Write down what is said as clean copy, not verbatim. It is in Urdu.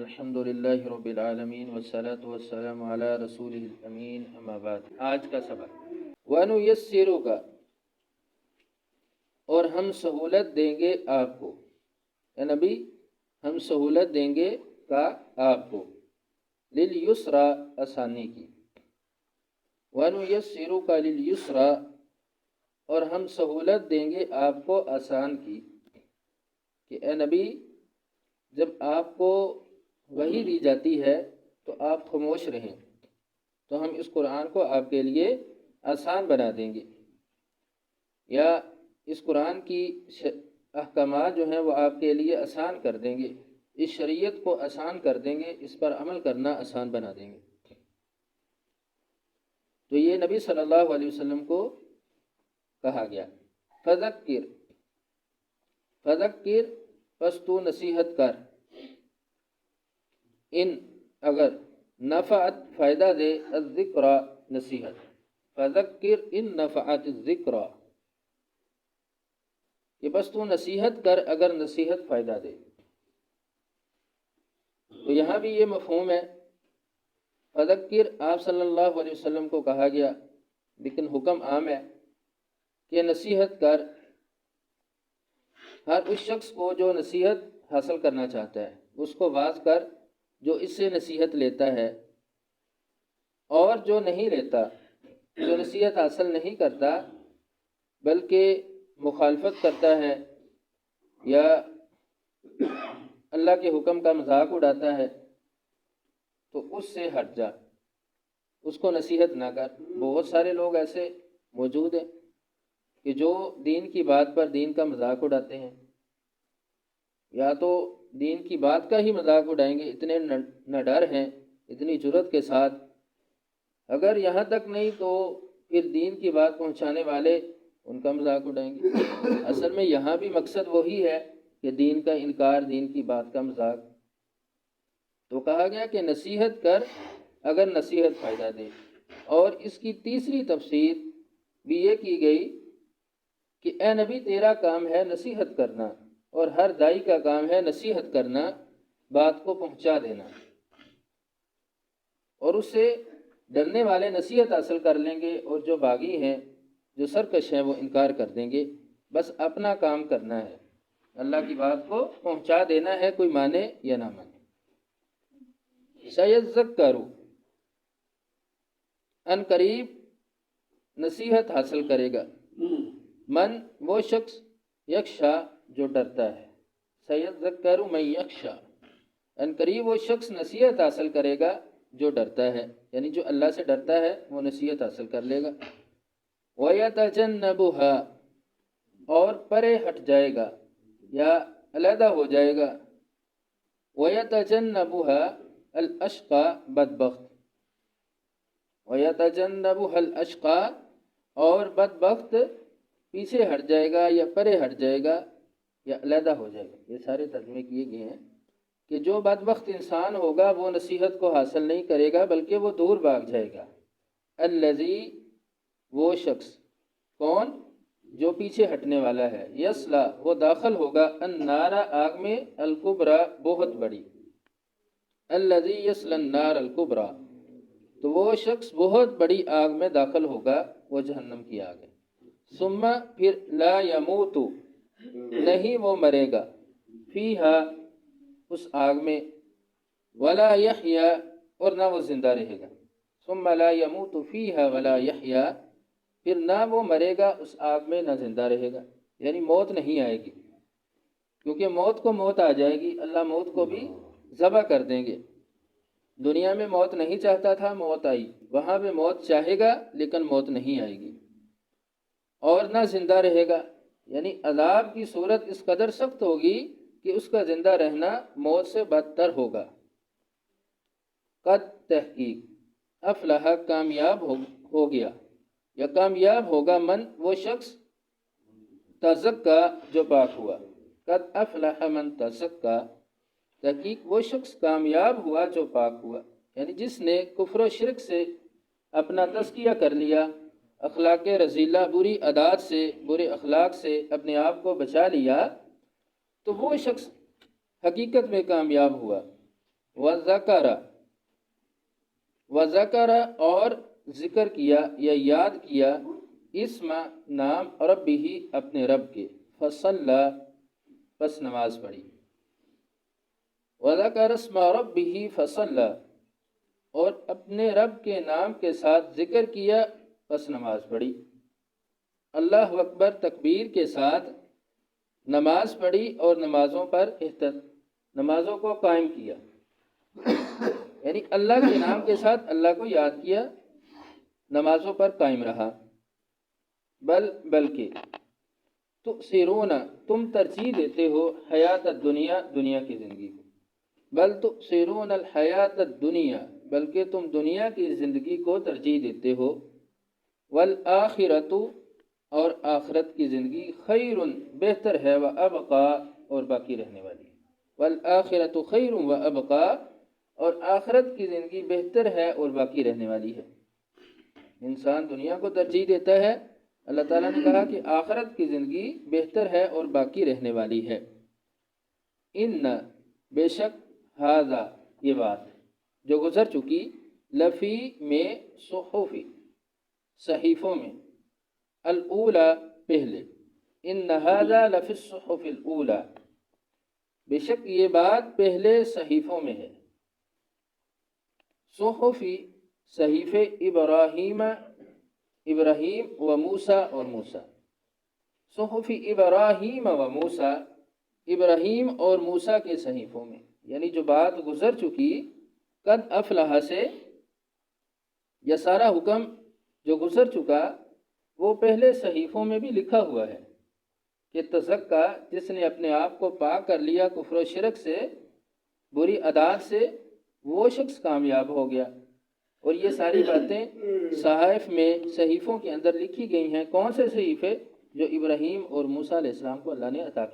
الحمد للہ رب العالمین والصلاة والسلام علی رسولہ الامین اما بعد۔ آج کا سبق وَنُيَسِّرُكَ، اور ہم سہولت دیں گے آپ کو، اے نبی ہم سہولت دیں گے کا آپ کو، لِلْيُسْرَى آسانی کی، وَنُيَسِّرُكَ لِلْيُسْرَى، اور ہم سہولت دیں گے آپ کو آسان کی، کہ اے نبی جب آپ کو وحی دی جاتی ہے تو آپ خاموش رہیں، تو ہم اس قرآن کو آپ کے لیے آسان بنا دیں گے، یا اس قرآن کی احکامات جو ہیں وہ آپ کے لیے آسان کر دیں گے، اس شریعت کو آسان کر دیں گے، اس پر عمل کرنا آسان بنا دیں گے۔ تو یہ نبی صلی اللہ علیہ وسلم کو کہا گیا۔ فذکر، فذکر پس تو نصیحت کر، ان اگر نفعت فائدہ دے الذکر نصیحت، فذکر ان نفعت الذکر، کہ بس تو نصیحت کر اگر نصیحت فائدہ دے۔ تو یہاں بھی یہ مفہوم ہے، فذکر آپ صلی اللہ علیہ وسلم کو کہا گیا، لیکن حکم عام ہے کہ نصیحت کر ہر اس شخص کو جو نصیحت حاصل کرنا چاہتا ہے، اس کو واعظ کر جو اس سے نصیحت لیتا ہے، اور جو نہیں لیتا، جو نصیحت حاصل نہیں کرتا بلکہ مخالفت کرتا ہے یا اللہ کے حکم کا مذاق اڑاتا ہے، تو اس سے ہٹ جا، اس کو نصیحت نہ کر۔ بہت سارے لوگ ایسے موجود ہیں کہ جو دین کی بات پر دین کا مذاق اڑاتے ہیں، یا تو دین کی بات کا ہی مذاق اڑائیں گے، اتنے نہ ڈر ہیں، اتنی جرأت کے ساتھ، اگر یہاں تک نہیں تو پھر دین کی بات پہنچانے والے ان کا مذاق اڑائیں گے۔ اصل میں یہاں بھی مقصد وہی ہے کہ دین کا انکار، دین کی بات کا مذاق۔ تو کہا گیا کہ نصیحت کر اگر نصیحت فائدہ دے، اور اس کی تیسری تفسیر بھی یہ کی گئی کہ اے نبی تیرا کام ہے نصیحت کرنا، اور ہر دائی کا کام ہے نصیحت کرنا، بات کو پہنچا دینا، اور اس سے ڈرنے والے نصیحت حاصل کر لیں گے، اور جو باغی ہیں، جو سرکش ہیں، وہ انکار کر دیں گے۔ بس اپنا کام کرنا ہے، اللہ کی بات کو پہنچا دینا ہے، کوئی مانے یا نہ مانے۔ سَيَذَّكَّرُ، ان قریب نصیحت حاصل کرے گا، من وہ شخص، یخشا جو ڈرتا ہے، سَيَذَّكَّرُ مَن یخشا، ان قریب وہ شخص نصیحت حاصل کرے گا جو ڈرتا ہے، یعنی جو اللہ سے ڈرتا ہے وہ نصیحت حاصل کر لے گا۔ وَيَتَجَنَّبُهَا، اور پرے ہٹ جائے گا یا علیحدہ ہو جائے گا، وَيَتَجَنَّبُهَا الْأَشْقَى بدبخت، وَيَتَجَنَّبُهَا الْأَشْقَى، اور بدبخت پیچھے ہٹ جائے گا یا پرے ہٹ جائے گا یا علیحدہ ہو جائے گا۔ یہ سارے ترجمے کیے گئے ہیں کہ جو بدبخت انسان ہوگا وہ نصیحت کو حاصل نہیں کرے گا بلکہ وہ دور بھاگ جائے گا۔ الذی، وہ شخص، کون؟ جو پیچھے ہٹنے والا ہے، یسلا، وہ داخل ہوگا، النار، آگ میں، الکبریٰ، بہت بڑی، الذی یسلا النار الکبریٰ، تو وہ شخص بہت بڑی آگ میں داخل ہوگا، وہ جہنم کی آگ ہے۔ ثم، پھر، لا یموت، نہیں وہ مرے گا، فیہا، اس آگ میں، ولا یحیا، اور نہ وہ زندہ رہے گا۔ ثم لا یموت فیہا ولا یحیا، پھر نہ وہ مرے گا اس آگ میں نہ زندہ رہے گا، یعنی موت نہیں آئے گی، کیونکہ موت کو موت آ جائے گی، اللہ موت کو بھی ذبح کر دیں گے۔ دنیا میں موت نہیں چاہتا تھا، موت آئی، وہاں پہ موت چاہے گا لیکن موت نہیں آئے گی، اور نہ زندہ رہے گا، یعنی عذاب کی صورت اس قدر سخت ہوگی کہ اس کا زندہ رہنا موت سے بدتر ہوگا۔ قد، تحقیق، افلح، کامیاب ہو گیا یا کامیاب ہوگا، من، وہ شخص، تزکا، جو پاک ہوا، قد افلح من تزکا، تحقیق وہ شخص کامیاب ہوا جو پاک ہوا، یعنی جس نے کفر و شرک سے اپنا تزکیہ کر لیا، اخلاق رذیلہ، بری عادات سے، برے اخلاق سے اپنے آپ کو بچا لیا، تو وہ شخص حقیقت میں کامیاب ہوا۔ وذکر، وذکر اور ذکر کیا یا یاد کیا، اسم نام ربہ اپنے رب کے، فصلی پس نماز پڑھی، وذکر اسم ربہ فصلی اور اپنے رب کے نام کے ساتھ ذکر کیا پس نماز پڑھی، اللہ اکبر تکبیر کے ساتھ نماز پڑھی اور نمازوں کو قائم کیا، یعنی اللہ کے نام کے ساتھ اللہ کو یاد کیا، نمازوں پر قائم رہا۔ بلکہ تؤثرون، تم ترجیح دیتے ہو، حیات الدنیا، دنیا کی زندگی کو، بل تؤثرون الحیات الدنیا، بلکہ تم دنیا کی زندگی کو ترجیح دیتے ہو، والآخرۃ اور آخرت کی زندگی، خیر بہتر ہے، وابقا اور باقی رہنے والی ہے، والآخرۃ خیر وابقا اور آخرت کی زندگی بہتر ہے اور باقی رہنے والی ہے۔ انسان دنیا کو ترجیح دیتا ہے، اللہ تعالیٰ نے کہا کہ آخرت کی زندگی بہتر ہے اور باقی رہنے والی ہے۔ ان بے شک، ھذا یہ بات جو گزر چکی، لفی میں، صحف صحیفوں میں، الاولی پہلے، ان ھذا لفی الصحف الاولی بے شک یہ بات پہلے صحیفوں میں ہے، صحفی صحیفے ابراہیم و موسیٰ اور موسیٰ، صحفی ابراہیم و موسیٰ، ابراہیم اور موسیٰ کے صحیفوں میں، یعنی جو بات گزر چکی، قد افلح سے، یہ سارا حکم جو گزر چکا وہ پہلے صحیفوں میں بھی لکھا ہوا ہے کہ تزکا، جس نے اپنے آپ کو پاک کر لیا کفر و شرک سے، بری عادات سے، وہ شخص کامیاب ہو گیا۔ اور یہ ساری باتیں صحائف میں، صحیفوں کے اندر لکھی گئی ہیں۔ کون سے صحیفے؟ جو ابراہیم اور موسیٰ علیہ السلام کو اللہ نے عطا کیا۔